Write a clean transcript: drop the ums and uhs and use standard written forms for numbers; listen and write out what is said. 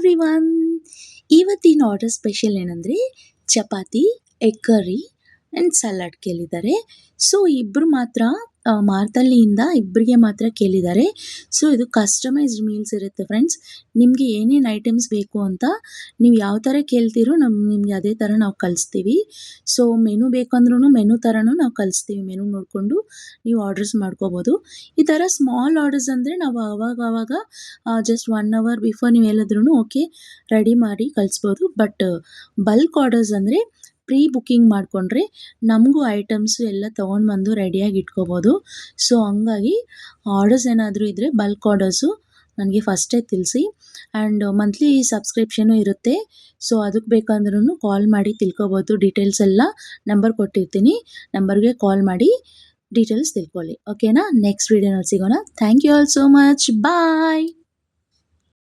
Everyone, ಇವತ್ತಿನ order special ಏನಂದರೆ chapati, egg curry and salad ಕೇಳಿದ್ದಾರೆ. ಸೊ ಇಬ್ಬರು ಮಾತ್ರ ಮಾರ್ತಳ್ಳಿಯಿಂದ ಇಬ್ಬರಿಗೆ ಮಾತ್ರ ಕೇಳಿದ್ದಾರೆ. ಸೊ ಇದು ಕಸ್ಟಮೈಸ್ಡ್ ಮೀಲ್ಸ್ ಇರುತ್ತೆ ಫ್ರೆಂಡ್ಸ್. ನಿಮಗೆ ಏನೇನು ಐಟಮ್ಸ್ ಬೇಕು ಅಂತ ನೀವು ಯಾವ ಥರ ಕೇಳ್ತೀರೋ ನಿಮಗೆ ಅದೇ ಥರ ನಾವು ಕಳಿಸ್ತೀವಿ. ಸೊ ಮೆನು ಬೇಕಂದ್ರೂ ಮೆನು ಥರನೂ ನಾವು ಕಳಿಸ್ತೀವಿ. ಮೆನು ನೋಡಿಕೊಂಡು ನೀವು ಆರ್ಡರ್ಸ್ ಮಾಡ್ಕೋಬೋದು. ಈ ಥರ ಸ್ಮಾಲ್ ಆರ್ಡರ್ಸ್ ಅಂದರೆ ನಾವು ಆವಾಗ ಜಸ್ಟ್ 1 ಅವರ್ ಬಿಫೋರ್ ನೀವು ಹೇಳಿದ್ರೂ ಓಕೆ ರೆಡಿ ಮಾಡಿ ಕಳಿಸ್ಬೋದು. ಬಟ್ ಬಲ್ಕ್ ಆರ್ಡರ್ಸ್ ಅಂದರೆ ಪ್ರೀ ಬುಕ್ಕಿಂಗ್ ಮಾಡಿಕೊಂಡ್ರೆ ನಮಗೂ ಐಟಮ್ಸು ಎಲ್ಲ ತೊಗೊಂಡು ಬಂದು ರೆಡಿಯಾಗಿ ಇಟ್ಕೋಬೋದು. ಸೊ ಹಂಗಾಗಿ ಆರ್ಡರ್ಸ್ ಏನಾದರೂ ಇದ್ದರೆ ಬಲ್ಕ್ ಆರ್ಡರ್ಸು ನನಗೆ ಫಸ್ಟೇ ತಿಳಿಸಿ. ಆ್ಯಂಡ್ ಮಂತ್ಲಿ ಸಬ್ಸ್ಕ್ರಿಪ್ಷನು ಇರುತ್ತೆ. ಸೊ ಅದಕ್ಕೆ ಬೇಕಂದ್ರೂ ಕಾಲ್ ಮಾಡಿ ತಿಳ್ಕೊಬೋದು. ಡೀಟೇಲ್ಸ್ ಎಲ್ಲ ನಂಬರ್ ಕೊಟ್ಟಿರ್ತೀನಿ, ನಂಬರ್ಗೆ ಕಾಲ್ ಮಾಡಿ ಡೀಟೇಲ್ಸ್ ತಿಳ್ಕೊಳ್ಳಿ. ಓಕೆನಾ? ನೆಕ್ಸ್ಟ್ ವೀಡಿಯೋನಲ್ಲಿ ಸಿಗೋಣ. Thank you all so much. Bye.